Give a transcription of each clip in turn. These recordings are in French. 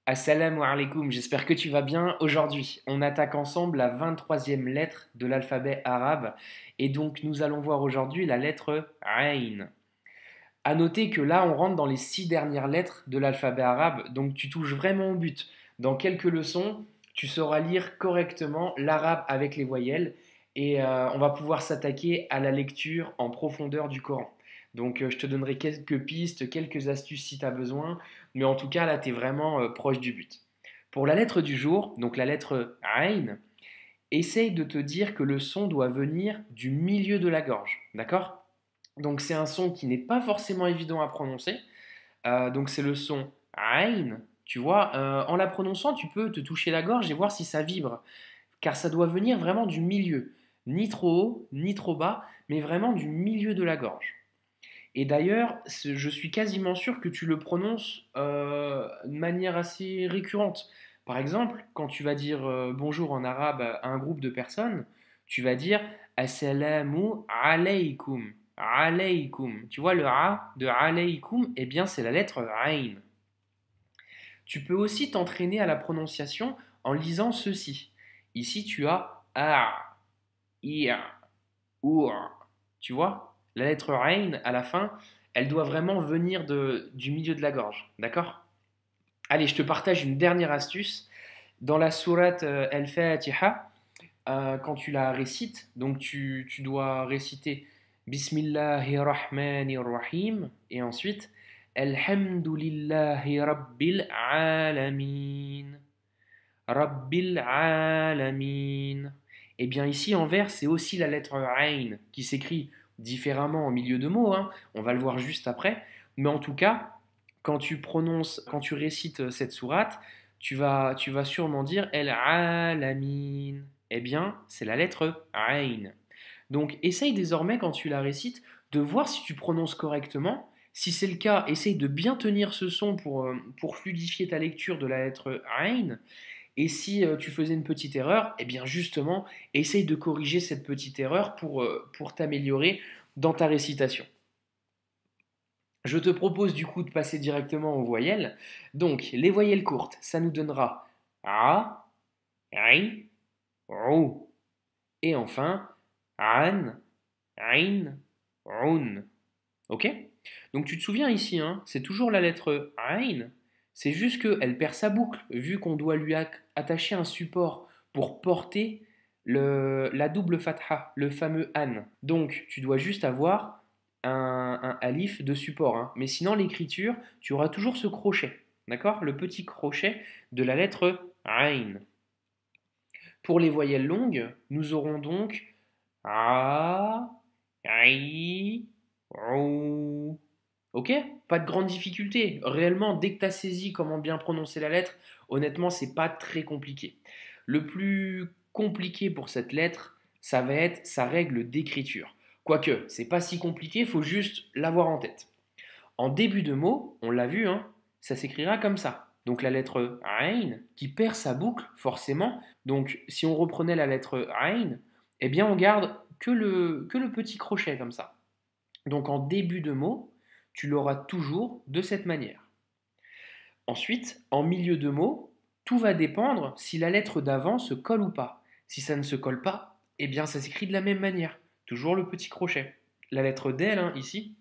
Assalamu alaikum, j'espère que tu vas bien. Aujourd'hui, on attaque ensemble la 23e lettre de l'alphabet arabe et donc nous allons voir aujourd'hui la lettre Ain. À noter que là, on rentre dans les 6 dernières lettres de l'alphabet arabe, donc tu touches vraiment au but. Dans quelques leçons, tu sauras lire correctement l'arabe avec les voyelles et on va pouvoir s'attaquer à la lecture en profondeur du Coran. Donc je te donnerai quelques pistes, quelques astuces si tu as besoin, mais en tout cas là, tu es vraiment proche du but. Pour la lettre du jour, donc la lettre Ain, essaye de te dire que le son doit venir du milieu de la gorge, d'accord? Donc c'est un son qui n'est pas forcément évident à prononcer. Donc c'est le son Ain. Tu vois, en la prononçant, tu peux te toucher la gorge et voir si ça vibre. Car ça doit venir vraiment du milieu. Ni trop haut, ni trop bas, mais vraiment du milieu de la gorge. Et d'ailleurs, je suis quasiment sûr que tu le prononces de manière assez récurrente. Par exemple, quand tu vas dire bonjour en arabe à un groupe de personnes, tu vas dire Assalamu alaykum. Alaykum. Tu vois, le A de alaykum, eh bien, c'est la lettre Ain. Tu peux aussi t'entraîner à la prononciation en lisant ceci. Ici, tu as A, I, Our. Tu vois, la lettre Ain à la fin, elle doit vraiment venir du milieu de la gorge. D'accord? Allez, je te partage une dernière astuce. Dans la sourate Al-Fatiha, quand tu la récites, donc tu dois réciter Bismillahirrahmanirrahim et ensuite Alhamdulillahi Rabbil Alamin. Rabbil Alamin. Et bien ici en vert, c'est aussi la lettre Ain qui s'écrit différemment en milieu de mots, hein. On va le voir juste après. Mais en tout cas, quand tu récites cette sourate, tu vas sûrement dire El Alamin. Eh bien, c'est la lettre Ain. Donc essaye désormais quand tu la récites de voir si tu prononces correctement. Si c'est le cas, essaye de bien tenir ce son pour fluidifier ta lecture de la lettre Ain. Et si tu faisais une petite erreur, eh bien justement, essaye de corriger cette petite erreur pour t'améliorer dans ta récitation. Je te propose du coup de passer directement aux voyelles. Donc, les voyelles courtes, ça nous donnera A, I, ROU. Et enfin, AN, AIN, ROUN. Ok? Donc tu te souviens ici, hein, c'est toujours la lettre Ain, c'est juste qu'elle perd sa boucle, vu qu'on doit lui attacher un support pour porter la double fatha, le fameux An. Donc tu dois juste avoir un alif de support, hein. Mais sinon l'écriture, tu auras toujours ce crochet, d'accord? Le petit crochet de la lettre Ain. Pour les voyelles longues, nous aurons donc A, I, OU. Ok? Pas de grande difficulté. Réellement, dès que tu as saisi comment bien prononcer la lettre, honnêtement, c'est pas très compliqué. Le plus compliqué pour cette lettre, ça va être sa règle d'écriture. Quoique, c'est pas si compliqué, il faut juste l'avoir en tête. En début de mot, on l'a vu, hein, ça s'écrira comme ça. Donc la lettre Ain qui perd sa boucle, forcément. Donc si on reprenait la lettre Ain, eh bien on garde que le petit crochet comme ça. Donc en début de mot, tu l'auras toujours de cette manière. Ensuite, en milieu de mot, tout va dépendre si la lettre d'avant se colle ou pas. Si ça ne se colle pas, eh bien ça s'écrit de la même manière. Toujours le petit crochet. La lettre d'elle, hein, ici,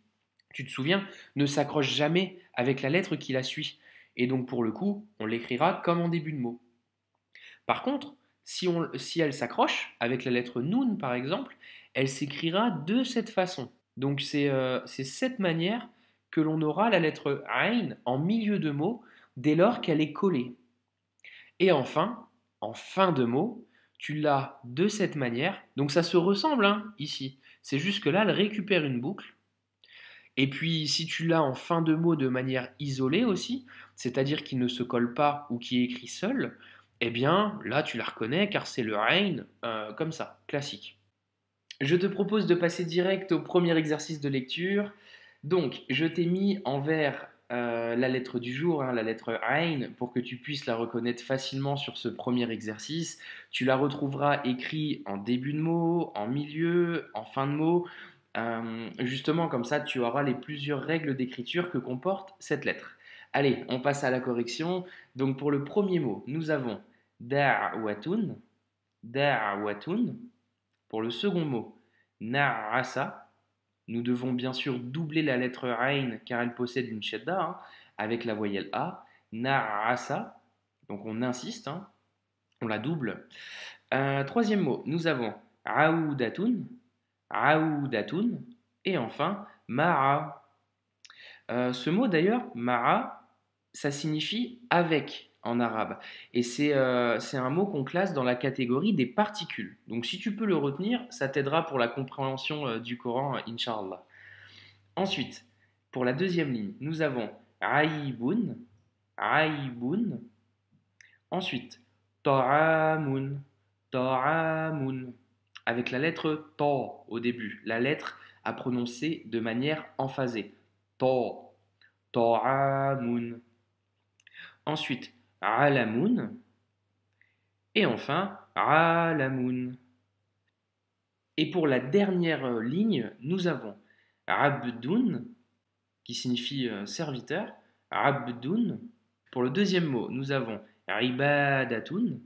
tu te souviens, ne s'accroche jamais avec la lettre qui la suit. Et donc pour le coup, on l'écrira comme en début de mot. Par contre, si elle s'accroche avec la lettre Nun par exemple, elle s'écrira de cette façon. Donc c'est cette manière que l'on aura la lettre Ain en milieu de mot dès lors qu'elle est collée. Et enfin, en fin de mot, tu l'as de cette manière. Donc ça se ressemble, hein, ici. C'est juste que là, elle récupère une boucle. Et puis, si tu l'as en fin de mot de manière isolée aussi, c'est-à-dire qu'il ne se colle pas ou qui est écrit seul, eh bien, là, tu la reconnais car c'est le Ain, comme ça, classique. Je te propose de passer direct au premier exercice de lecture. Donc, je t'ai mis en vert la lettre du jour, hein, la lettre Ain, pour que tu puisses la reconnaître facilement sur ce premier exercice. Tu la retrouveras écrit en début de mot, en milieu, en fin de mot. Justement, comme ça, tu auras les plusieurs règles d'écriture que comporte cette lettre. Allez, on passe à la correction. Donc pour le premier mot, nous avons da'watun, da'watun. Pour le second mot, na'asa. Nous devons bien sûr doubler la lettre Ain car elle possède une shadda avec la voyelle A. Na'asa. Donc on insiste, on la double. Troisième mot, nous avons aoudatun, aoudatun. Et enfin, ma'a. Ce mot d'ailleurs, ma'a, ça signifie avec en arabe. Et c'est un mot qu'on classe dans la catégorie des particules. Donc si tu peux le retenir, ça t'aidera pour la compréhension du Coran, Inch'Allah. Ensuite, pour la deuxième ligne, nous avons aïboun, aïboun. Ensuite, ta'amun, ta'amun. Avec la lettre ta au début, la lettre à prononcer de manière emphasée. Ta, ta'amun. Ensuite, alamun. Et enfin, alamun. Et pour la dernière ligne, nous avons abdun, qui signifie serviteur. Abdun. Pour le deuxième mot, nous avons ibadatun.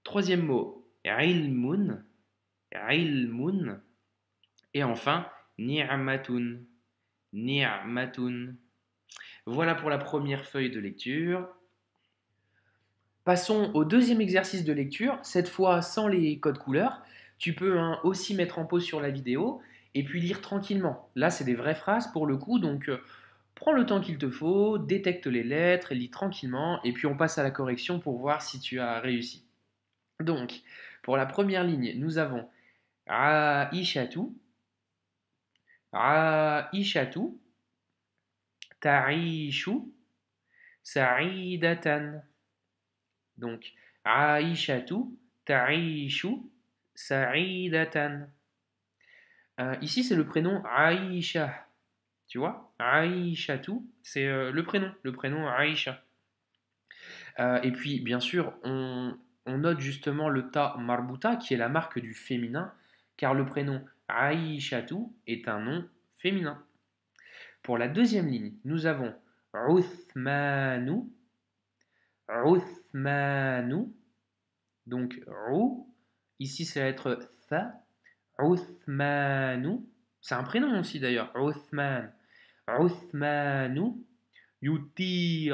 Troisième mot, ilmun. Ilmun. Et enfin, ni'matun. Ni'matun. Voilà pour la première feuille de lecture. Passons au deuxième exercice de lecture, cette fois sans les codes couleurs. Tu peux aussi mettre en pause sur la vidéo et puis lire tranquillement. Là, c'est des vraies phrases pour le coup, donc prends le temps qu'il te faut, détecte les lettres et lis tranquillement, et puis on passe à la correction pour voir si tu as réussi. Donc, pour la première ligne, nous avons Aishatu, Aishatu, Ta'ishu, Sa'idatan. Donc, Aishatu, Ta'ishu, Sa'idatan. Ici, c'est le prénom Aïcha. Tu vois, Aishatu, c'est le prénom Aïcha. Et puis, bien sûr, on note justement le ta marbuta, qui est la marque du féminin, car le prénom Aïchatu est un nom féminin. Pour la deuxième ligne, nous avons Uthmanu, Uthmanu, donc Ru, ici ça va être Tha, Uthmanu, c'est un prénom aussi d'ailleurs, Uthman, Uthmanu, Yuti'u,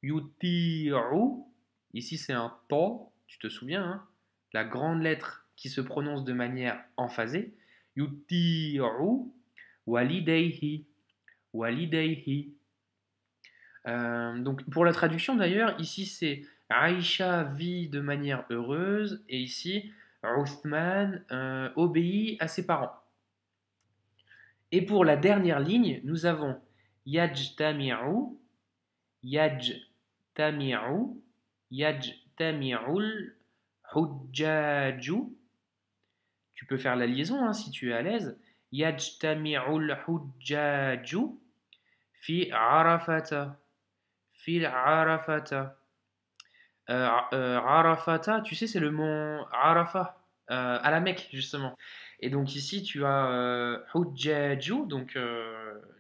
Yuti'u, ici c'est un ta, tu te souviens, la grande lettre qui se prononce de manière emphasée, Yuti'u, walidayhi, walidayhi. Donc pour la traduction d'ailleurs, ici c'est Aïcha vit de manière heureuse et ici Uthman obéit à ses parents. Et pour la dernière ligne, nous avons Yajtami'u, Yajtami'u, Yajtami'ul Hujjaju. Tu peux faire la liaison si tu es à l'aise. Yajtami'ul Hujjaju fi Arafata. Fil Arafata. Arafata, tu sais, c'est le mont Arafat, à la Mecque, justement. Et donc ici, tu as Hujjaju, donc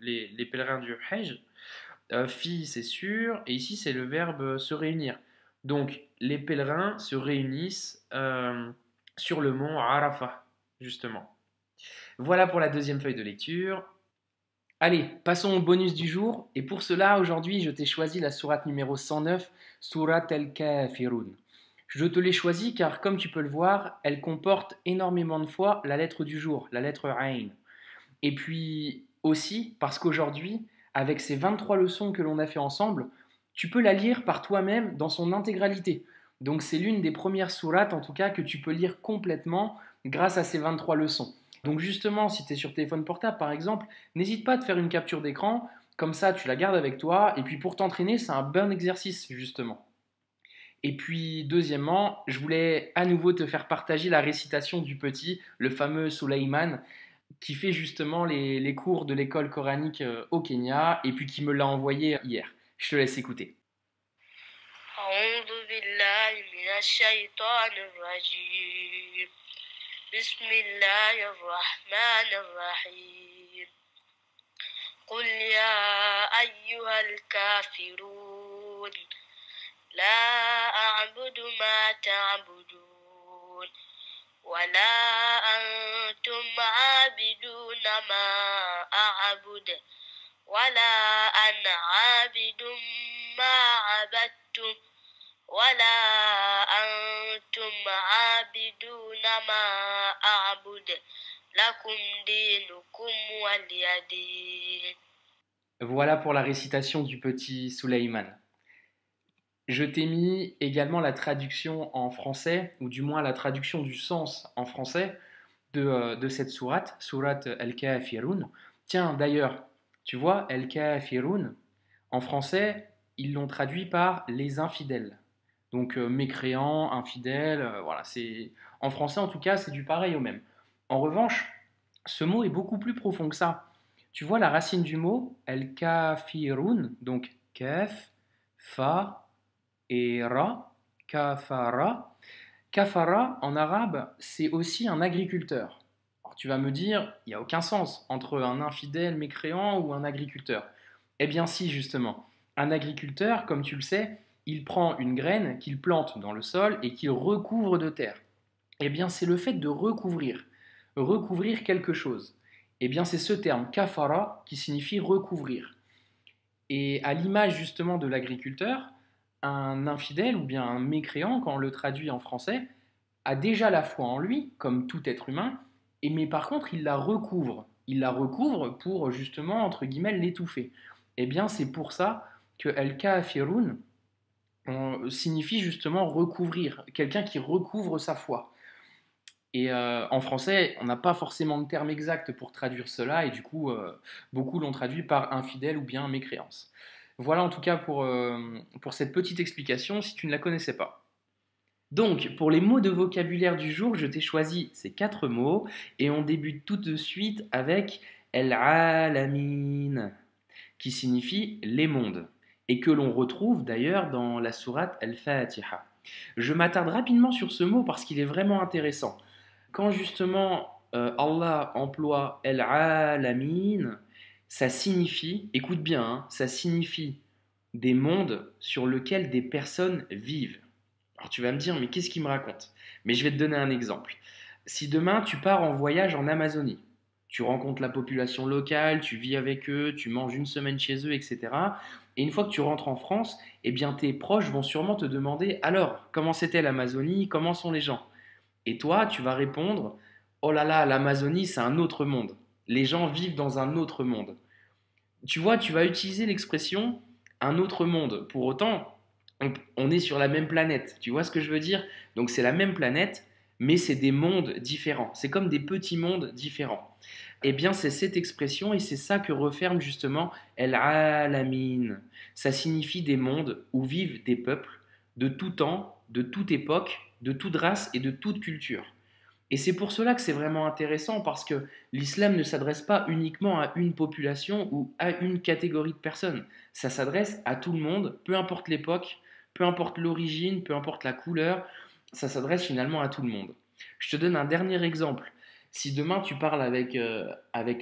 les pèlerins du Hajj. Fi, c'est sûr. Et ici, c'est le verbe se réunir. Donc, les pèlerins se réunissent sur le mont Arafat, justement. Voilà pour la deuxième feuille de lecture. Allez, passons au bonus du jour. Et pour cela, aujourd'hui, je t'ai choisi la sourate numéro 109, Surat al-Kafirun. Je te l'ai choisie car, comme tu peux le voir, elle comporte énormément de fois la lettre du jour, la lettre Ain. Et puis aussi parce qu'aujourd'hui, avec ces 23 leçons que l'on a fait ensemble, tu peux la lire par toi-même dans son intégralité. Donc c'est l'une des premières sourates, en tout cas, que tu peux lire complètement grâce à ces 23 leçons. Donc justement, si tu es sur téléphone portable par exemple, n'hésite pas à te faire une capture d'écran, comme ça tu la gardes avec toi, et puis pour t'entraîner, c'est un bon exercice justement. Et puis deuxièmement, je voulais à nouveau te faire partager la récitation du petit, le fameux Sulaiman, qui fait justement les cours de l'école coranique au Kenya, et puis qui me l'a envoyé hier. Je te laisse écouter. أعوذ بالله من الشيطان الرجيم بسم الله الرحمن الرحيم قل يا أيها الكافرون لا أعبد ما تعبدون ولا أنتم عابدون ما أعبد ولا أنا عابد ما عبدتم ولا أنتم عابدون ما أعبد لكم دينكم ولي دين. Voilà pour la récitation du petit Suleyman. Je t'ai mis également la traduction en français, ou du moins la traduction du sens en français de cette sourate, sourate Al-Kafirun. Tiens, d'ailleurs, tu vois, Al-Kafirun, en français, ils l'ont traduit par les infidèles. Donc mécréants, infidèles, voilà, c'est en français en tout cas, c'est du pareil au même. En revanche, ce mot est beaucoup plus profond que ça. Tu vois la racine du mot, Al-Kafirun, donc kaf, fa et ra, kafara. Kafara, en arabe, c'est aussi un agriculteur. Alors tu vas me dire, il n'y a aucun sens entre un infidèle mécréant ou un agriculteur. Eh bien si, justement. Un agriculteur, comme tu le sais, il prend une graine qu'il plante dans le sol et qu'il recouvre de terre. Eh bien c'est le fait de recouvrir. Recouvrir quelque chose. Eh bien c'est ce terme, kafara, qui signifie recouvrir. Et à l'image justement de l'agriculteur, un infidèle ou bien un mécréant, quand on le traduit en français, a déjà la foi en lui, comme tout être humain, mais par contre il la recouvre. Il la recouvre pour justement, entre guillemets, l'étouffer. Eh bien c'est pour ça que El-Kafirun signifie justement recouvrir, quelqu'un qui recouvre sa foi. Et en français, on n'a pas forcément de terme exact pour traduire cela, et du coup, beaucoup l'ont traduit par infidèle ou bien mécréance. Voilà en tout cas pour cette petite explication si tu ne la connaissais pas. Donc, pour les mots de vocabulaire du jour, je t'ai choisi ces quatre mots, et on débute tout de suite avec El-Alamin, qui signifie les mondes, et que l'on retrouve d'ailleurs dans la sourate Al-Fatiha. Je m'attarde rapidement sur ce mot parce qu'il est vraiment intéressant. Quand justement Allah emploie El-Alamin, ça signifie, écoute bien, hein, ça signifie des mondes sur lesquels des personnes vivent. Alors tu vas me dire, mais qu'est-ce qu'il me raconte? Mais je vais te donner un exemple. Si demain tu pars en voyage en Amazonie, tu rencontres la population locale, tu vis avec eux, tu manges une semaine chez eux, etc. Et une fois que tu rentres en France, eh bien tes proches vont sûrement te demander, alors, comment c'était l'Amazonie, comment sont les gens? Et toi, tu vas répondre, oh là là, l'Amazonie, c'est un autre monde. Les gens vivent dans un autre monde. Tu vois, tu vas utiliser l'expression un autre monde. Pour autant, on est sur la même planète. Tu vois ce que je veux dire? Donc c'est la même planète, mais c'est des mondes différents. C'est comme des petits mondes différents. Eh bien, c'est cette expression et c'est ça que referme justement El Alamin. Ça signifie des mondes où vivent des peuples de tout temps, de toute époque, de toute race et de toute culture. Et c'est pour cela que c'est vraiment intéressant parce que l'islam ne s'adresse pas uniquement à une population ou à une catégorie de personnes. Ça s'adresse à tout le monde, peu importe l'époque, peu importe l'origine, peu importe la couleur, ça s'adresse finalement à tout le monde. Je te donne un dernier exemple. Si demain tu parles avec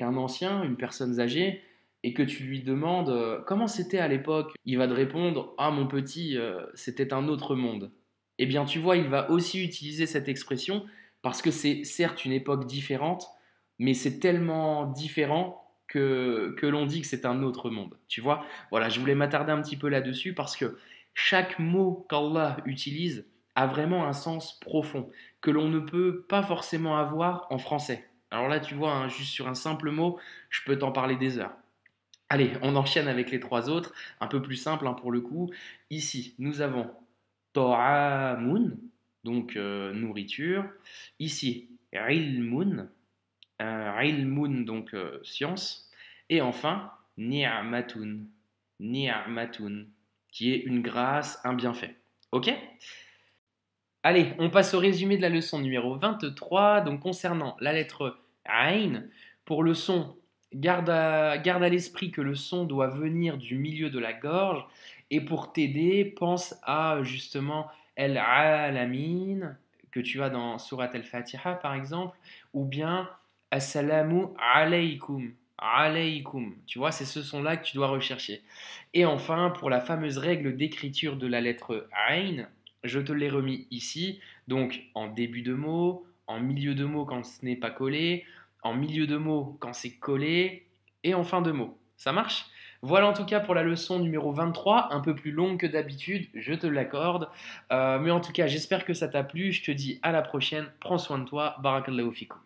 un ancien, une personne âgée, et que tu lui demandes comment c'était à l'époque, il va te répondre ah mon petit, c'était un autre monde. Eh bien tu vois, il va aussi utiliser cette expression parce que c'est certes une époque différente, mais c'est tellement différent que l'on dit que c'est un autre monde. Tu vois? Voilà, je voulais m'attarder un petit peu là-dessus parce que chaque mot qu'Allah utilise a vraiment un sens profond que l'on ne peut pas forcément avoir en français. Alors là, tu vois, hein, juste sur un simple mot, je peux t'en parler des heures. Allez, on enchaîne avec les trois autres, un peu plus simple hein, pour le coup. Ici, nous avons Ta'amun, donc nourriture. Ici, Ilmun, Ilmun, donc science. Et enfin, Ni'matun, Ni'matun, qui est une grâce, un bienfait. Ok? Allez, on passe au résumé de la leçon numéro 23. Donc concernant la lettre Ain, pour le son, garde à l'esprit que le son doit venir du milieu de la gorge. Et pour t'aider, pense à justement El Alamin, que tu as dans Surat Al-Fatiha par exemple, ou bien Assalamu alaykum. alaykum. Tu vois, c'est ce son-là que tu dois rechercher. Et enfin, pour la fameuse règle d'écriture de la lettre Ain, je te l'ai remis ici. Donc, en début de mot, en milieu de mot quand ce n'est pas collé, en milieu de mot quand c'est collé, et en fin de mot. Ça marche? Voilà en tout cas pour la leçon numéro 23, un peu plus longue que d'habitude, je te l'accorde. Mais en tout cas, j'espère que ça t'a plu. Je te dis à la prochaine. Prends soin de toi. Barakallahu fikum.